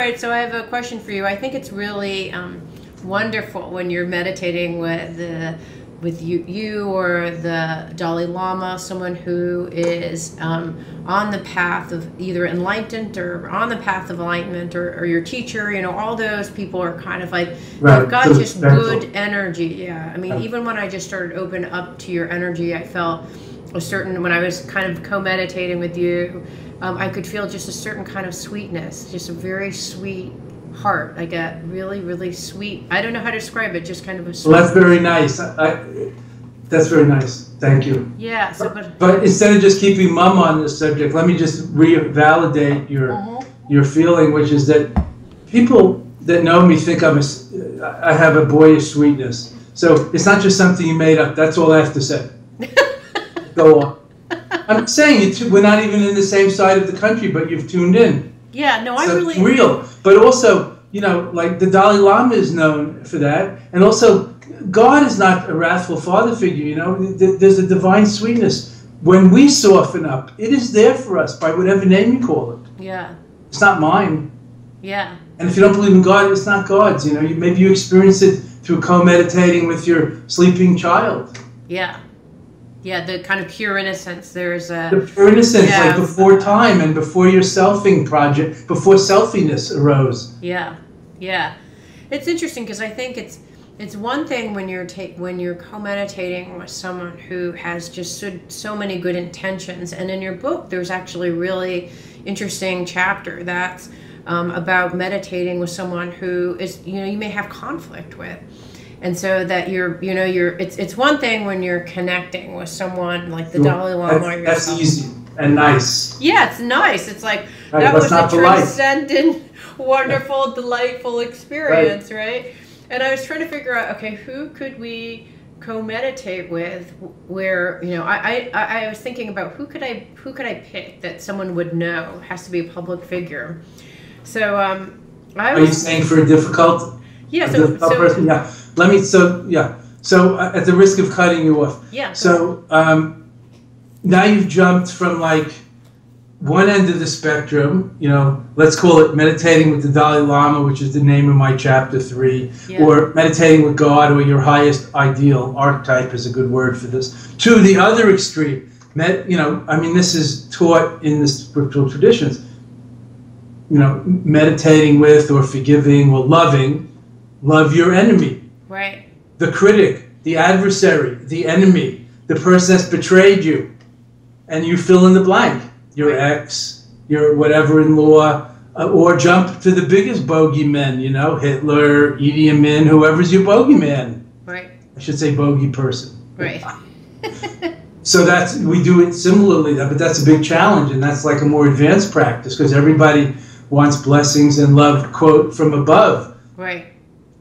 right, so I have a question for you. I think it's really wonderful when you're meditating with you or the Dali Lama, someone who is on the path of either enlightenment or on the path of enlightenment, or your teacher. You know, all those people are kind of like, right, they've got so just good energy. Yeah, I mean, even when I just started open up to your energy, I felt a certain, when I was kind of co-meditating with you, I could feel just a certain kind of sweetness, just a very sweet heart. I get really, really sweet. I don't know how to describe it, just kind of a sweet. Well, that's very nice. That's very nice. Thank you. Yeah. So, but instead of just keeping mum on this subject, let me just revalidate your feeling, which is that people that know me think I have a boyish sweetness. So it's not just something you made up. That's all I have to say. Go on. I'm saying we're not even in the same side of the country, but you've tuned in. Yeah, no, I so really... It's real. But also, you know, like the Dalai Lama is known for that. And also, God is not a wrathful father figure, you know. There's a divine sweetness. When we soften up, it is there for us by whatever name you call it. Yeah. It's not mine. Yeah. And if you don't believe in God, it's not God's, you know. Maybe you experience it through co-meditating with your sleeping child. Yeah. Yeah, the kind of pure innocence. There's a... The pure innocence, like before time and before your selfing project, before selfiness arose. Yeah, yeah. It's interesting because I think it's one thing when you're co-meditating with someone who has just so many good intentions. And in your book, there's actually a really interesting chapter that's about meditating with someone who is, you know, you may have conflict with. And so that it's one thing when you're connecting with someone like the Dalai Lama. That's easy and nice. Yeah, it's nice. It's like, right, that was a polite. Transcendent, wonderful, delightful experience, right? And I was trying to figure out, okay, who could we co-meditate with where, you know, I was thinking about who could I pick that someone would know, has to be a public figure. So Are you saying for a difficult person? Yeah. So at the risk of cutting you off. Yeah. So now you've jumped from like one end of the spectrum, you know, let's call it meditating with the Dalai Lama, which is the name of my chapter 3, or meditating with God, or your highest ideal. Archetype is a good word for this. To the other extreme, you know, I mean, this is taught in the spiritual traditions. You know, meditating with or forgiving or love your enemy. Right. The critic, the adversary, the enemy, the person that's betrayed you, and you fill in the blank. Your ex, your whatever-in-law, or jump to the biggest bogeymen, you know, Hitler, Idi Amin, whoever's your bogeyman. Right. I should say bogey person. Right. So we do it similarly, but that's a big challenge, and that's like a more advanced practice because everybody wants blessings and love, quote, from above. Right.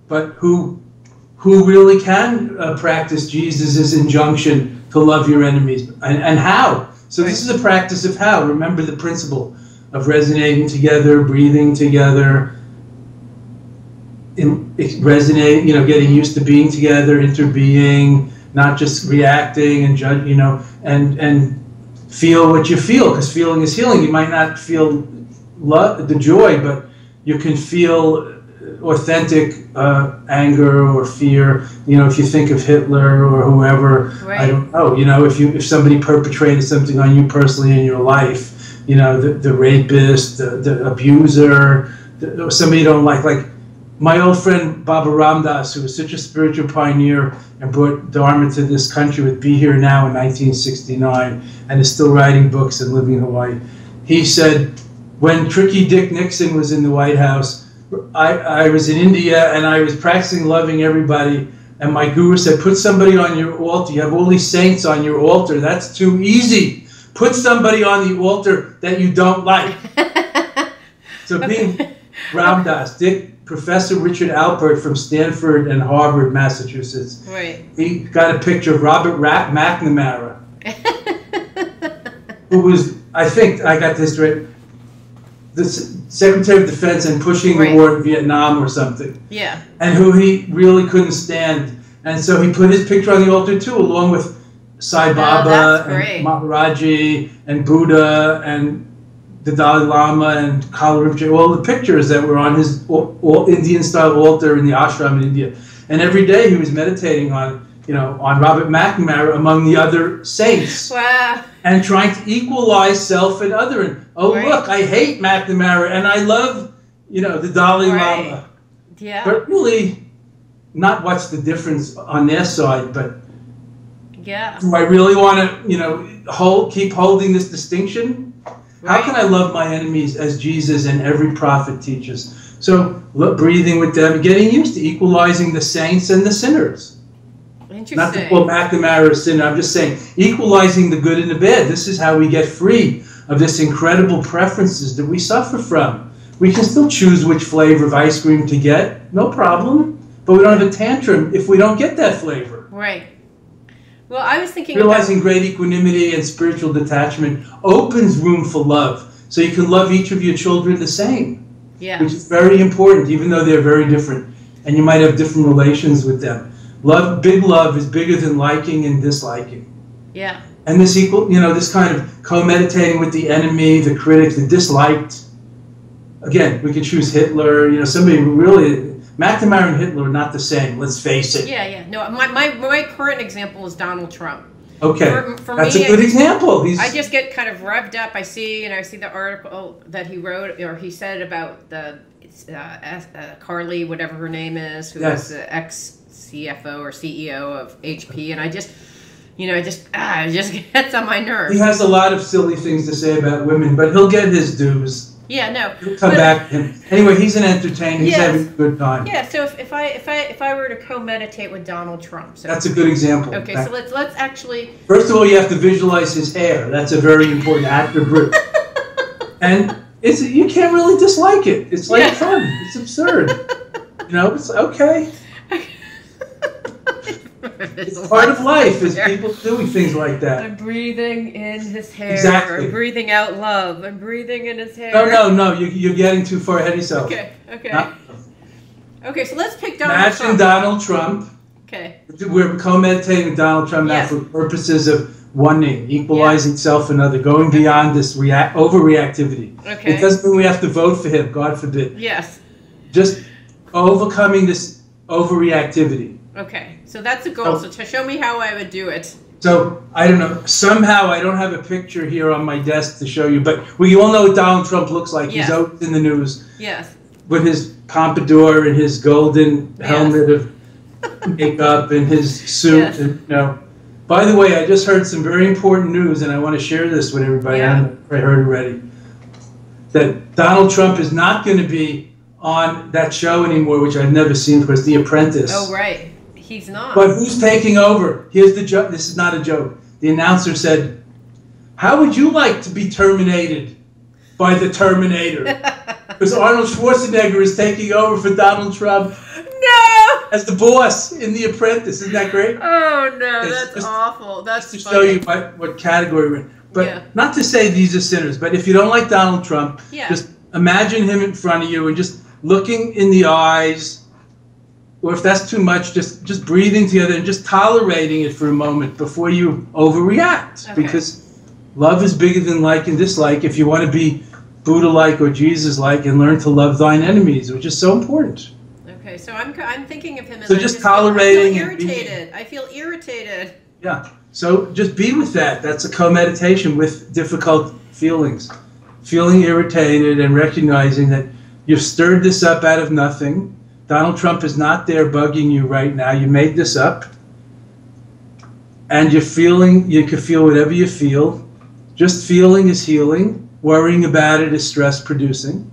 But who really can practice Jesus' injunction to love your enemies, and how? So this is a practice of how. Remember the principle of resonating together, breathing together, resonating, you know, getting used to being together, interbeing, not just reacting and judge, you know, and feel what you feel, because feeling is healing. You might not feel the joy, but you can feel authentic anger or fear. You know, if you think of Hitler or whoever, I don't know. You know, if somebody perpetrated something on you personally in your life, you know, the rapist, the abuser, somebody you don't like my old friend Babba Ram, who was such a spiritual pioneer and brought Dharma to this country with Be Here Now in 1969, and is still writing books and living in Hawaii. He said, when Tricky Dick Nixon was in the White House, I was in India and I was practicing loving everybody, and my guru said, put somebody on your altar. You have all these saints on your altar. That's too easy. Put somebody on the altar that you don't like. So being Ram Dass, Professor Richard Alpert from Stanford and Harvard, Massachusetts, he got a picture of Robert McNamara, who was, I think, I got this right, the Secretary of Defense and pushing the war in Vietnam or something. Yeah. And who he really couldn't stand. And so he put his picture on the altar too, along with Sai Baba and Maharaji and Buddha and the Dalai Lama and Kala Rinpoche, all the pictures that were on his Indian-style altar in the ashram in India. And every day he was meditating on, on Robert McNamara among the other saints. Wow. And trying to equalize self and other. And, look, I hate McNamara and I love, the Dalai Lama. Yeah. But really, not what's the difference on their side, but yeah. Do I really want to, keep holding this distinction? How can I love my enemies as Jesus and every prophet teaches? So breathing with them, getting used to equalizing the saints and the sinners. Interesting. Not to quote McNamara a sinner, I'm just saying equalizing the good and the bad. This is how we get free of this incredible preferences that we suffer from. We can still choose which flavor of ice cream to get, no problem. But we don't have a tantrum if we don't get that flavor. Right. Well, I was thinking realizing great equanimity and spiritual detachment opens room for love. So you can love each of your children the same. Yeah. Which is very important, even though they're very different. And you might have different relations with them. Big love is bigger than liking and disliking. Yeah. And this this kind of co-meditating with the enemy, the critic, the disliked. Again, we could choose Hitler, somebody who really... McNamara and Hitler are not the same, let's face it. Yeah, yeah. No, my current example is Donald Trump. Okay, for that's me, a good example. I just get kind of revved up. I see the article that he wrote, or he said about the Carly, whatever her name is, who was the ex-CFO or CEO of HP, and I just gets on my nerves. He has a lot of silly things to say about women, but he'll get his dues. Yeah, no. He'll come back to him. Anyway, he's an entertainer. He's having a good time. Yeah. So if I were to co-meditate with Donald Trump, so that's a good example. Okay, so let's actually. First of all, you have to visualize his hair. That's a very important attribute. And you can't really dislike it. It's like fun. It's absurd. It's okay. It's part of life, is people doing things like that. I'm breathing in his hair. Exactly. I'm breathing out love. I'm breathing in his hair. No. You're getting too far ahead of yourself. Okay. Okay, so let's pick Donald Trump. Imagine Donald Trump. Okay. We're co-meditating with Donald Trump now for purposes of one-ing, equalizing self and other, going beyond this overreactivity. Okay. It doesn't mean we have to vote for him, God forbid. Yes. Just overcoming this overreactivity. Okay, so that's a goal. So to show me how I would do it. So, I don't know, somehow I don't have a picture here on my desk to show you, but you all know what Donald Trump looks like. He's out in the news. Yes. With his pompadour and his golden helmet of makeup and his suit. And, By the way, I just heard some very important news, and I want to share this with everybody. I heard already. That Donald Trump is not going to be on that show anymore, which I've never seen, because The Apprentice. Oh, right. He's not. But who's taking over? Here's the joke. This is not a joke. The announcer said, "How would you like to be terminated by the Terminator?" Because Arnold Schwarzenegger is taking over for Donald Trump. No! As the boss in The Apprentice. Isn't that great? Oh, no. That's awful. That's to show you what category we're in. But not to say these are sinners, but if you don't like Donald Trump, just imagine him in front of you and just looking in the eyes. Or if that's too much, just breathing together and just tolerating it for a moment before you overreact. Okay. Because love is bigger than like and dislike. If you want to be Buddha-like or Jesus-like and learn to love thine enemies, which is so important. Okay, so I'm thinking of him as just tolerating. I feel irritated. Yeah. So just be with that. That's a co-meditation with difficult feelings. Feeling irritated and recognizing that you've stirred this up out of nothing. Donald Trump is not there bugging you right now. You made this up. And you can feel whatever you feel. Just feeling is healing. Worrying about it is stress producing.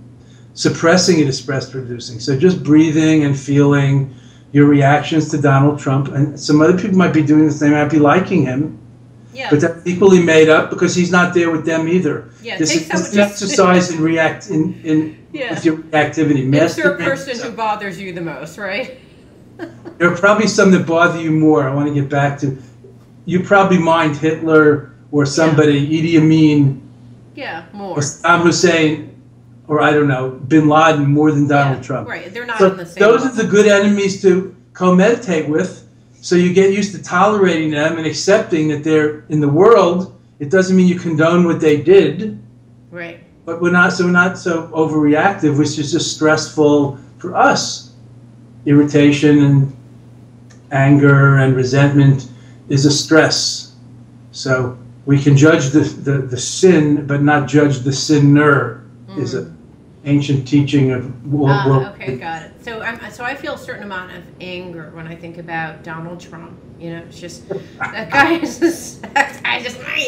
Suppressing it is stress producing. So just breathing and feeling your reactions to Donald Trump. And some other people might be doing this. They might be liking him. Yeah. But that's equally made up because he's not there with them either. Yeah, this is an exercise in with your reactivity. It's your person who bothers you the most, right? There are probably some that bother you more. I want to get back to. You probably mind Hitler or somebody, Idi Amin. Yeah, more. Or Saddam Hussein, or I don't know, Bin Laden more than Donald Trump. Right, they're not on the same Those are the good enemies to co-meditate with. So you get used to tolerating them and accepting that they're in the world. It doesn't mean you condone what they did. Right. but we're not so overreactive, which is just stressful for us. Irritation and anger and resentment is a stress. So we can judge the sin, but not judge the sinner, is an ancient teaching of okay, got it. So I feel a certain amount of anger when I think about Donald Trump. You know, it's just that guy is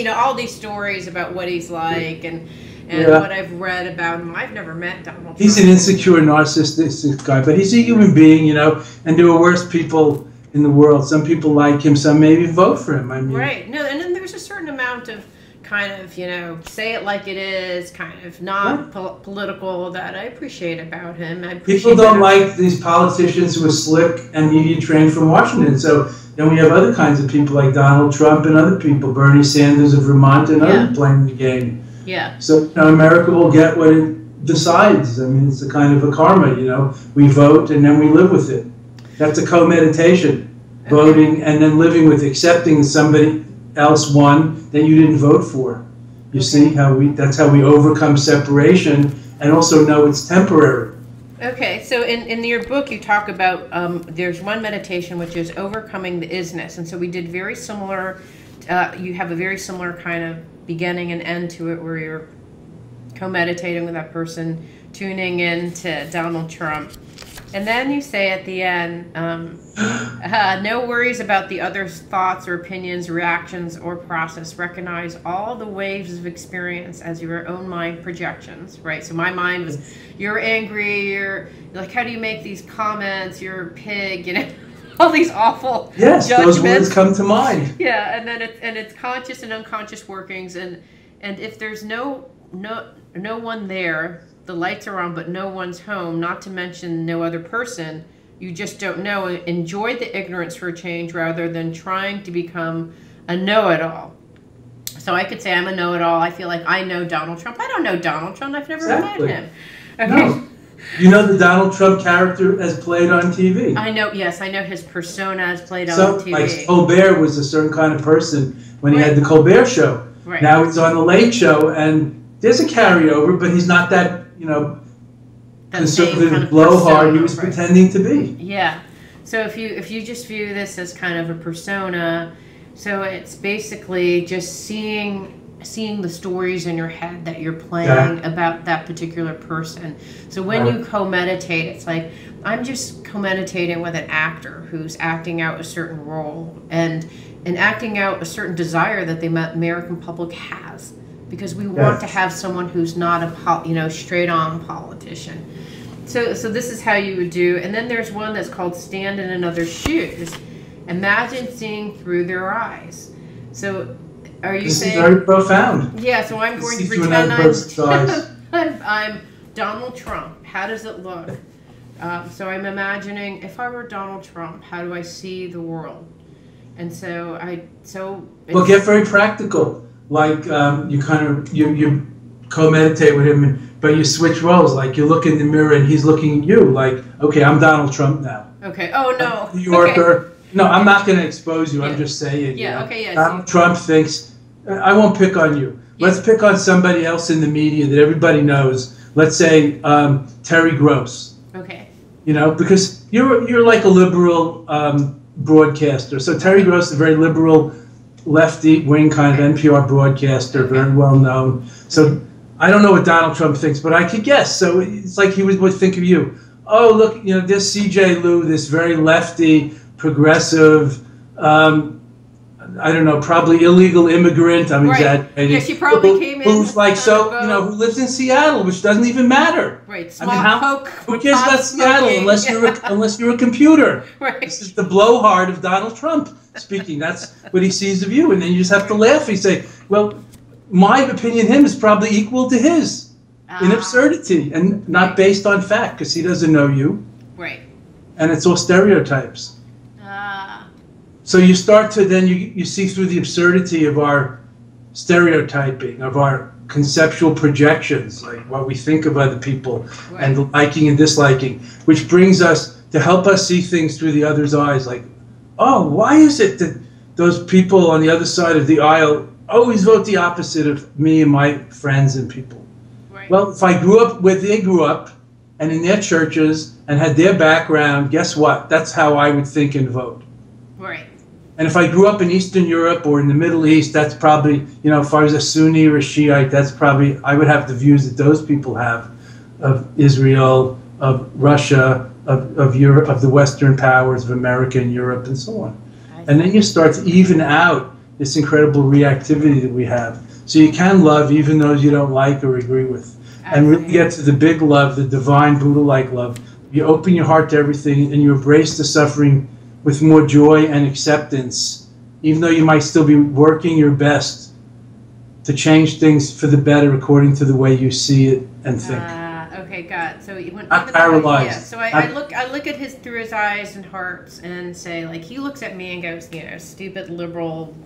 all these stories about what he's like and what I've read about him. I've never met Donald Trump. He's an insecure, narcissistic guy, but he's a human being, and there are worse people in the world. Some people like him, some maybe vote for him. I mean, right. No, and then there's a certain amount of kind of, say it like it is, kind of not political that I appreciate about him. People don't like these politicians who are slick and media trained from Washington. So then we have other kinds of people like Donald Trump and other people, Bernie Sanders of Vermont and others playing the game. Yeah. So America will get what it decides. I mean, it's a kind of a karma, We vote and then we live with it. That's a co-meditation, voting and then living with, accepting somebody else won that you didn't vote for. You see that's how we overcome separation and also know it's temporary. Okay, so in your book you talk about there's one meditation which is overcoming the isness, and so we did very similar. You have a very similar kind of beginning and end to it, where you're co-meditating with that person, tuning in to Donald Trump. And then you say at the end, no worries about the other's thoughts or opinions, reactions, or process. Recognize all the waves of experience as your own mind projections, right? So my mind was, you're angry, you're like, how do you make these comments? You're a pig, all these awful judgments. Those words come to mind. Yeah, and then it's conscious and unconscious workings, and if there's no one there, the lights are on, but no one's home, not to mention no other person, you just don't know. Enjoy the ignorance for a change rather than trying to become a know-it-all. So I could say I'm a know-it-all. I feel like I know Donald Trump. I don't know Donald Trump. I've never met him. Okay. No. You know the Donald Trump character as played on TV. I know, yes, I know his persona as played on TV. Like Colbert was a certain kind of person when he had the Colbert Show. Right. Now he's on the Late Show, and there's a carryover, but he's not that, conservative kind of blowhard he was pretending to be. Yeah. So if you just view this as kind of a persona, so it's basically just seeing the stories in your head that you're playing about that particular person. So when you co-meditate, it's like I'm just co-meditating with an actor who's acting out a certain role and acting out a certain desire that the American public has, because we want to have someone who's not a straight-on politician. So this is how you would do. And then there's one that's called Stand in Another's Shoes. Imagine seeing through their eyes. So are you saying... This is very profound. Yeah, so I'm going to pretend I'm Donald Trump. How does it look? So I'm imagining, if I were Donald Trump, how do I see the world? And so well, get very practical. Like you co-meditate with him, but you switch roles. Like you look in the mirror and he's looking at you. Like, okay, I'm Donald Trump now. Okay. Oh no. New Yorker. Okay. No, I'm not going to expose you. I'm just saying. Yeah. Okay. Yeah. Donald Trump thinks. I won't pick on you. Yeah. Let's pick on somebody else in the media that everybody knows. Let's say Terry Gross. Okay. Because you're like a liberal broadcaster. So Terry Gross is a very liberal, lefty-wing kind of NPR broadcaster, very well known. So I don't know what Donald Trump thinks, but I could guess. So it's like he would think of you. Oh, look, this C.J. Liu, this very lefty, progressive, I don't know, probably illegal immigrant. I'm exaggerating. Yeah, she probably came in. Who's like who lives in Seattle, which doesn't even matter. Right. Who cares about Seattle unless you're a computer? Right. This is the blowhard of Donald Trump speaking. That's what he sees of you, and then you just have to laugh. You say, well, my opinion of him is probably equal to his in absurdity and not based on fact, because he doesn't know you. Right. And it's all stereotypes. So you start to then you see through the absurdity of our stereotyping, of our conceptual projections, like what we think of other people, and the liking and disliking, which brings us to help us see things through the other's eyes. Like, oh, why is it that those people on the other side of the aisle always vote the opposite of me and my friends and people? Well, if I grew up where they grew up and in their churches and had their background, guess what? That's how I would think and vote. Right. And if I grew up in Eastern Europe or in the Middle East, that's probably, if I was a Sunni or a Shiite, that's probably, I would have the views that those people have of Israel, of Russia, of Europe, of the Western powers, of America and Europe, and so on. And then you start to even out this incredible reactivity that we have. So you can love even those you don't like or agree with. And really get to the big love, the divine Buddha-like love. You open your heart to everything and you embrace the suffering with more joy and acceptance, even though you might still be working your best to change things for the better according to the way you see it and think. Okay, got it. So when not paralyzed. Yeah. So I look at his through his eyes and hearts and say, like, he looks at me and goes, stupid liberal,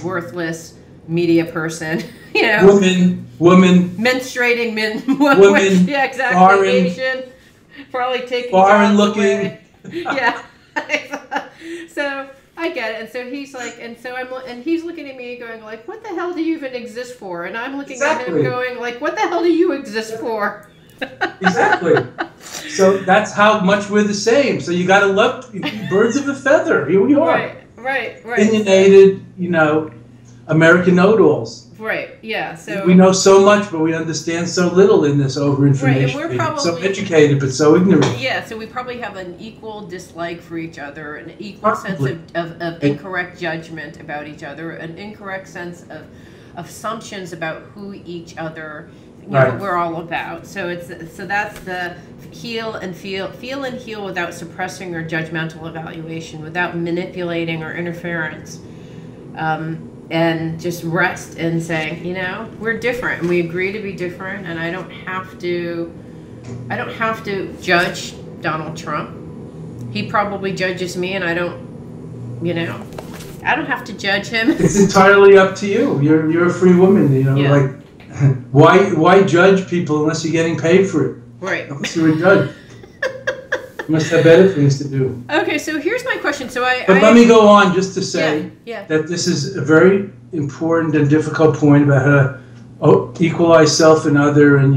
worthless media person, woman, menstruating woman, yeah, exactly, foreign, Asian, probably taking foreign looking, yeah. So I get it, and so he's like, and he's looking at me going like, what the hell do you even exist for? And I'm looking at him going like, what the hell do you exist for? Exactly. So that's how much we're the same. So you got to love birds of a feather. Here we are. Right. Opinionated, American know-it-alls. Right. Yeah. So we know so much, but we understand so little in this over-information. Right. And we're probably so educated, but so ignorant. Yeah. So we probably have an equal dislike for each other, an equal sense of incorrect judgment about each other, an incorrect sense of assumptions about who each other we're all about. So that's the feel and heal without suppressing or judgmental evaluation, without manipulating or interference. And just rest and saying, we're different and we agree to be different, and I don't have to judge Donald Trump. He probably judges me, and I don't have to judge him. It's entirely up to you. You're a free woman, like why judge people unless you're getting paid for it? Right. Unless you're a judge. You must have better things to do. Okay, so here's my question. Let me go on just to say that this is a very important and difficult point about how to equalize self and other, and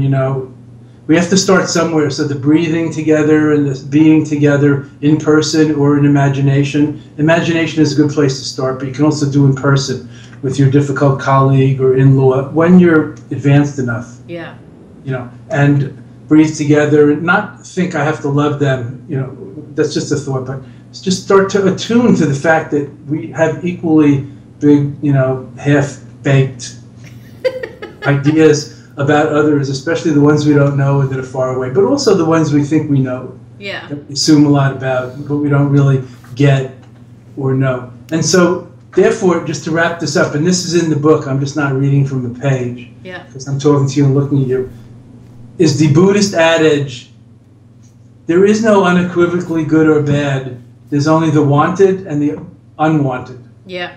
we have to start somewhere. So the breathing together and the being together in person or in imagination. Imagination is a good place to start, but you can also do in person with your difficult colleague or in-law when you're advanced enough. Yeah. And breathe together and not think I have to love them. That's just a thought, but just start to attune to the fact that we have equally big, half-baked ideas about others, especially the ones we don't know that are far away, but also the ones we think we know. Yeah. That we assume a lot about, but we don't really get or know. And so, therefore, just to wrap this up, and this is in the book, I'm just not reading from the page, because I'm talking to you and looking at you, is the Buddhist adage, there is no unequivocally good or bad, there's only the wanted and the unwanted. Yeah.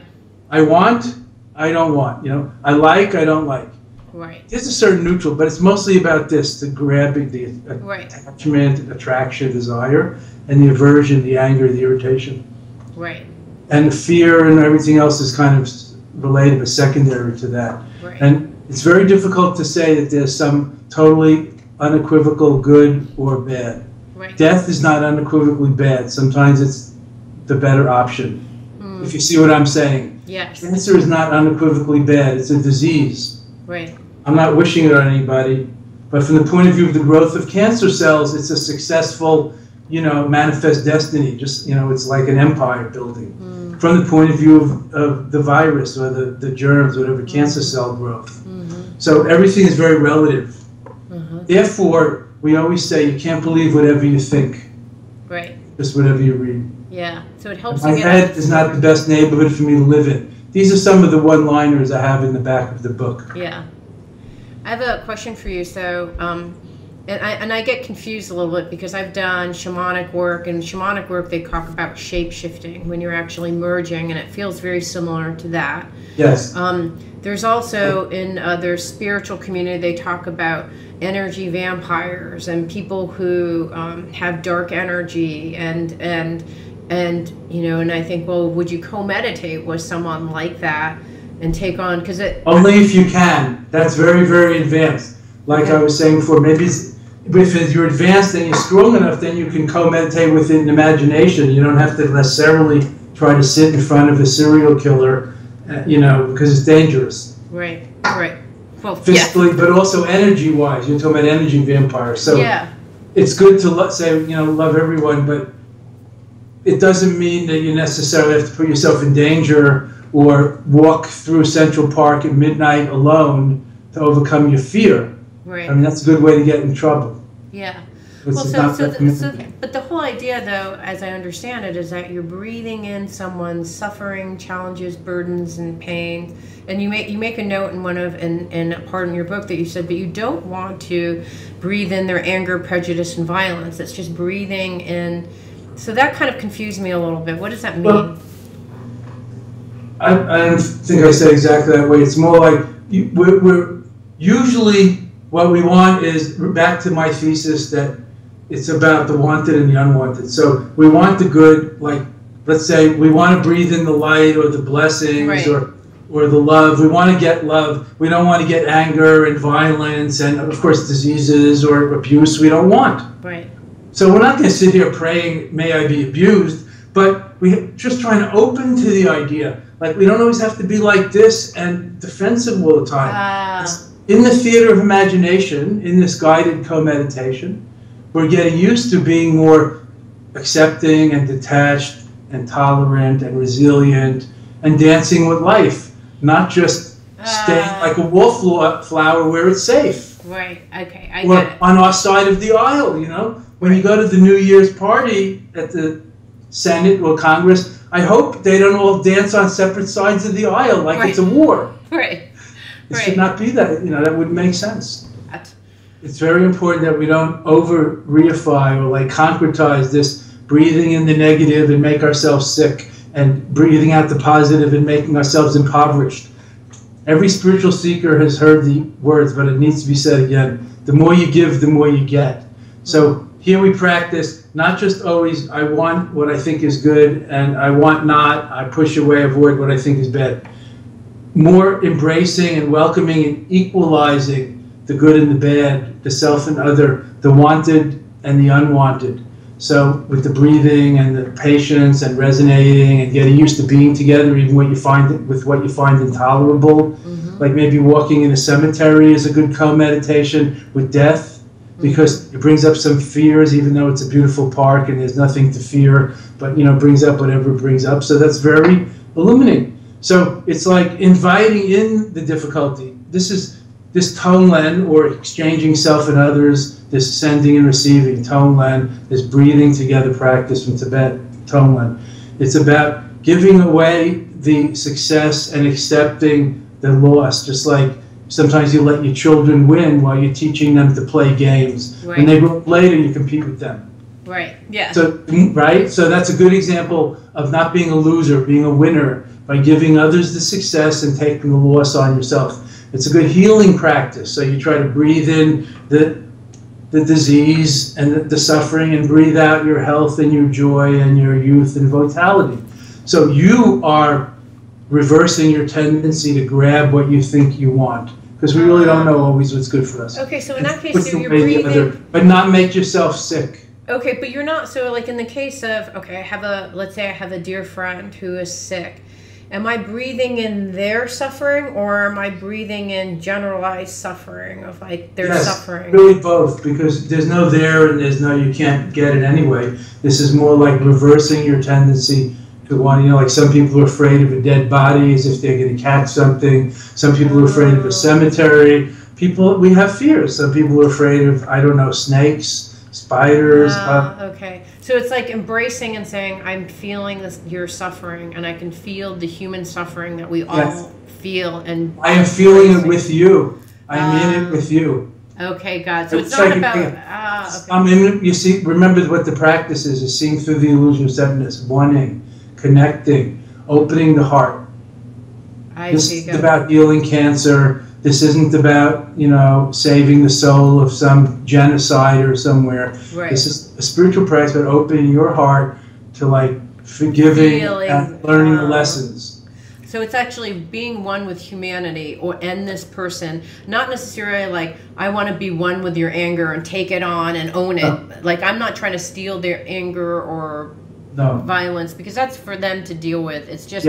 I want, I don't want, I like, I don't like. Right. There's a certain neutral, but it's mostly about this, the grabbing, the attachment, attraction, desire, and the aversion, the anger, the irritation. Right. And the fear and everything else is kind of related, but secondary to that. Right. And it's very difficult to say that there's some totally unequivocal good or bad. Right. Death is not unequivocally bad. Sometimes it's the better option. If you see what I'm saying. Yes. Cancer is not unequivocally bad. It's a disease. Right. I'm not wishing it on anybody, but from the point of view of the growth of cancer cells, it's a successful, manifest destiny. Just, it's like an empire building. From the point of view of the virus or the germs, whatever, cancer cell growth. So everything is very relative. Therefore, we always say you can't believe whatever you think. Right. Just whatever you read. Yeah. So it helps. My head is not the best neighborhood for me to live in. These are some of the one-liners I have in the back of the book. Yeah. I have a question for you. So, and I get confused a little bit because I've done shamanic work, and shamanic work they talk about shape-shifting when you're actually merging, and it feels very similar to that. Yes. There's also in their spiritual community they talk about energy vampires and people who have dark energy and I think, well, would you co-meditate with someone like that and take on, because it only if you can. That's very, very advanced. Like I was saying before, maybe if you're advanced and you're strong enough, then you can co-meditate within imagination. You don't have to necessarily try to sit in front of a serial killer, because it's dangerous. Right. Well, physically, but also energy-wise. You're talking about energy vampires. So it's good to say, love everyone, but it doesn't mean that you necessarily have to put yourself in danger or walk through Central Park at midnight alone to overcome your fear. Right. I mean, that's a good way to get in trouble. Yeah. Well, but the whole idea, though, as I understand it, is that you're breathing in someone's suffering, challenges, burdens, and pain. And you make a note in a part in your book that you said, but you don't want to breathe in their anger, prejudice, and violence. It's just breathing in. So that kind of confused me a little bit. What does that mean? Well, I don't think I said exactly that way. It's more like we're usually what we want is, back to my thesis that it's about the wanted and the unwanted. So we want the good, like, let's say we want to breathe in the light or the blessings or the love. We want to get love. We don't want to get anger and violence and, of course, diseases or abuse we don't want. Right. So we're not going to sit here praying, may I be abused, but we're just trying to open to the idea. Like, we don't always have to be like this and defensive all the time. In the theater of imagination, in this guided co-meditation, we're getting used to being more accepting and detached and tolerant and resilient and dancing with life, not just staying like a wallflower where it's safe. Right, okay, I or get it. On our side of the aisle, When you go to the New Year's party at the Senate or Congress, I hope they don't all dance on separate sides of the aisle like it's a war. Right. It should not be that. That wouldn't make sense. It's very important that we don't over-reify or concretize this breathing in the negative and make ourselves sick and breathing out the positive and making ourselves impoverished. Every spiritual seeker has heard the words, but it needs to be said again. The more you give, the more you get. So here we practice not just always, I want what I think is good and I want not, I push away, avoid what I think is bad. More embracing and welcoming and equalizing the good and the bad, the self and other, the wanted and the unwanted. So with the breathing and the patience and resonating and getting used to being together, even what you find intolerable, like maybe walking in a cemetery is a good co-meditation with death, because it brings up some fears, even though it's a beautiful park and there's nothing to fear, but brings up whatever it brings up. So that's very illuminating. So it's like inviting in the difficulty. This Tonglen, or exchanging self and others, this sending and receiving, Tonglen, this breathing together practice from Tibet, Tonglen. It's about giving away the success and accepting the loss, just like sometimes you let your children win while you're teaching them to play games. Right. When they grow up later, you compete with them. Right, yeah. So that's a good example of not being a loser, being a winner, by giving others the success and taking the loss on yourself. It's a good healing practice. So you try to breathe in the disease and the suffering and breathe out your health and your joy and your youth and vitality. So you are reversing your tendency to grab what you think you want, because we really don't know always what's good for us. Okay, so in that case, you're breathing. But not make yourself sick. Okay, but you're not, so like in the case of, let's say I have a dear friend who is sick. Am I breathing in their suffering, or am I breathing in generalized suffering of their suffering? Really both, because there's no there and there's no you can't get it anyway. This is more like reversing your tendency to want, like some people are afraid of a dead body as if they're going to catch something. Some people are afraid of a cemetery. We have fears. Some people are afraid of, snakes, spiders. Okay. So it's like embracing and saying, I'm feeling your suffering, and I can feel the human suffering that we all feel. And I am feeling it with you. I'm in it with you. Okay, God. So it's not about... okay. You see, remember what the practice is seeing through the illusion of separateness, wanting, connecting, opening the heart. This is about healing cancer. This isn't about, saving the soul of some genocide or somewhere. Right. This is a spiritual practice about opening your heart to forgiving and learning the lessons. So it's actually being one with humanity and this person, not necessarily like, I want to be one with your anger and take it on and own it. Like, I'm not trying to steal their anger or violence, because that's for them to deal with. It's just,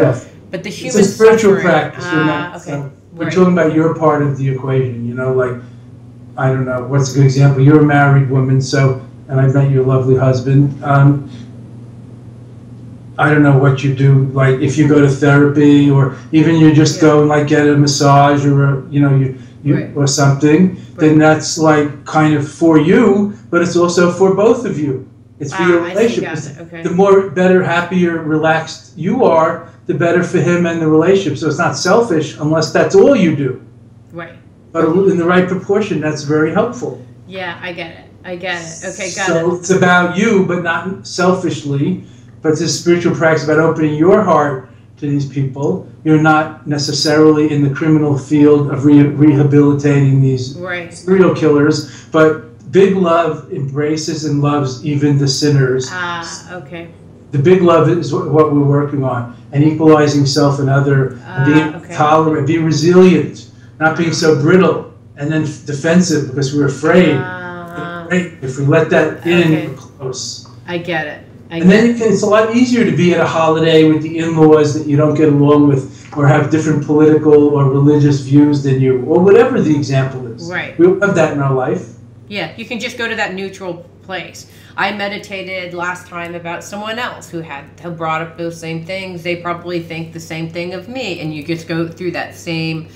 but the human it's a spiritual suffering. practice. Okay. So we're talking about your part of the equation, you know, like, I don't know, what's a good example? You're a married woman, and I met your lovely husband. I don't know what you do, like if you go to therapy, or even you just go and like get a massage, or or something, then that's like kind of for you, but it's also for both of you. It's for your relationship. Okay. The more better, happier, relaxed you are, the better for him and the relationship. So it's not selfish unless that's all you do. Right. But in the right proportion, that's very helpful. Yeah, I get it. Okay, got it. So it's about you, but not selfishly. But it's a spiritual practice about opening your heart to these people. You're not necessarily in the criminal field of rehabilitating these serial killers, but big love embraces and loves even the sinners. Okay. The big love is what we're working on, and equalizing self and other, and being tolerant, being resilient, not being so brittle and then defensive because we're afraid. If we let that in, we're close. I get it. And then it's a lot easier to be at a holiday with the in-laws that you don't get along with, or have different political or religious views than you, or whatever the example is. Right. We all have that in our life. Yeah, you can just go to that neutral place. I meditated last time about someone else who brought up those same things. They probably think the same thing of me, and you just go through that same.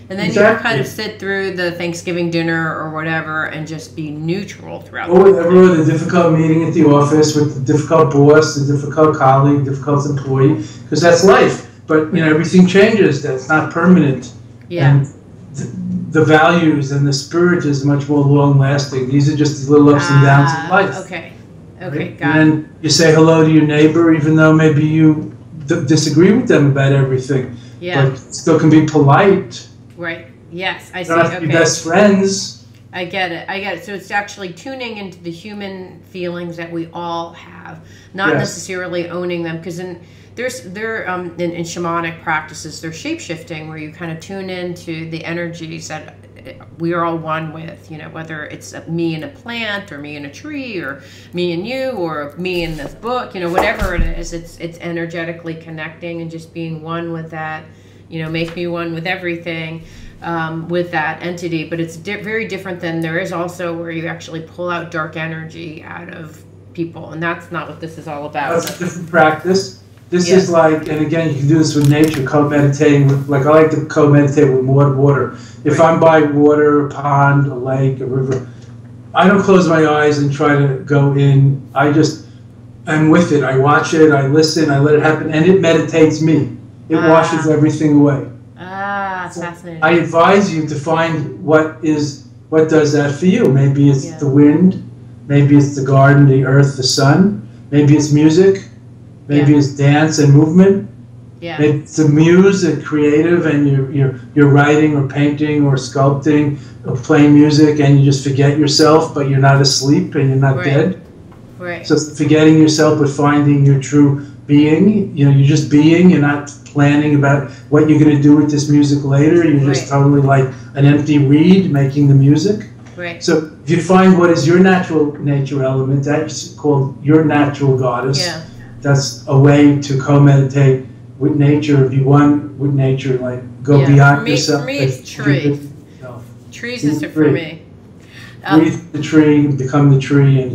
And then you kind of sit through the Thanksgiving dinner or whatever and just be neutral throughout. Or the difficult meeting at the office with the difficult boss, the difficult colleague, difficult employee, because that's life. But everything changes. That's not permanent. Yeah. And the values and the spirit is much more long-lasting. These are just the little ups and downs of life. Okay, right? Got it. And you say hello to your neighbor, even though maybe you disagree with them about everything. Yeah. But still can be polite. Right. Yes, I see. Don't have to be best friends. I get it. So it's actually tuning into the human feelings that we all have, not necessarily owning them. Because in shamanic practices, there's shape-shifting, where you kind of tune into the energies that we are all one with. Whether it's me and a plant, or me and a tree, or me and you, or me in this book. Whatever it is, it's energetically connecting and just being one with that. Make me one with everything, with that entity. But it's very different than there is also where you actually pull out dark energy out of people. And that's not what this is all about. That's a different practice. This is like, and again, you can do this with nature, co-meditating with, like I like to co-meditate with water. If I'm by water, a pond, a lake, a river, I don't close my eyes and try to go in. I'm with it. I watch it, I listen, I let it happen, and it meditates me. It washes everything away. Fascinating. I advise you to find what does that for you. Maybe it's the wind, maybe it's the garden, the earth, the sun, maybe it's music, maybe it's dance and movement. Yeah. Maybe it's the muse and creative, and you're writing or painting or sculpting or playing music, and you just forget yourself, but you're not asleep and you're not dead. Right. So it's forgetting yourself but finding your true being. You're just being. You're not planning about what you're going to do with this music later. You're just totally like an empty reed making the music. Right. So if you find what is your natural nature element, that's called your natural goddess. Yeah. That's a way to co-meditate with nature, be one with nature, like go beyond yourself. For me, it's trees. Trees is it for me. Breathe the tree, become the tree, and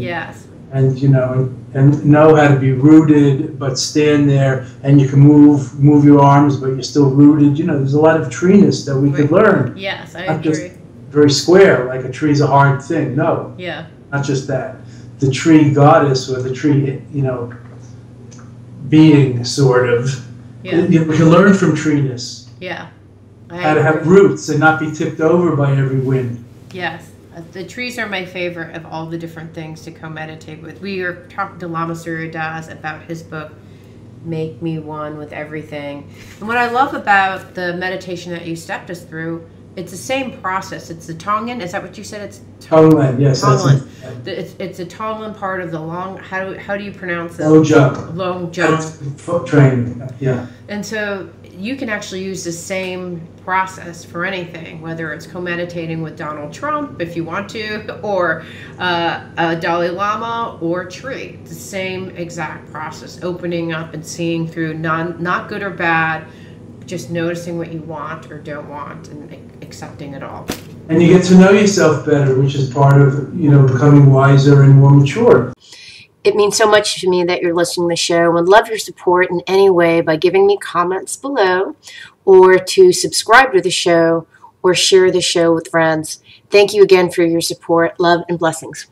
know how to be rooted, but stand there, and you can move your arms, but you're still rooted. There's a lot of treeness that we could learn. Yes, I Not agree. just very square, like a tree's a hard thing. No. Yeah. Not just that. The tree goddess, or the tree, being, sort of. Yeah. We can learn from treeness. Yeah. How to have roots and not be tipped over by every wind. Yes. The trees are my favorite of all the different things to co-meditate with. We are talking to Lama Surya Das about his book, Make Me One with Everything. And what I love about the meditation that you stepped us through, it's the same process. It's the Tonglen. Is that what you said? It's Tonglen, yes. Tonglen. It's a Tonglen part of the long. How do you pronounce it? Long jump. Long jump. Foot training. Yeah. And so you can actually use the same process for anything, whether it's co-meditating with Donald Trump if you want to, or a Dali Lama or a tree. It's the same exact process, opening up and seeing through not good or bad, just noticing what you want or don't want and accepting it all. And you get to know yourself better, which is part of, becoming wiser and more mature. It means so much to me that you're listening to the show, and love your support in any way by giving me comments below, or to subscribe to the show or share the show with friends. Thank you again for your support. Love and blessings.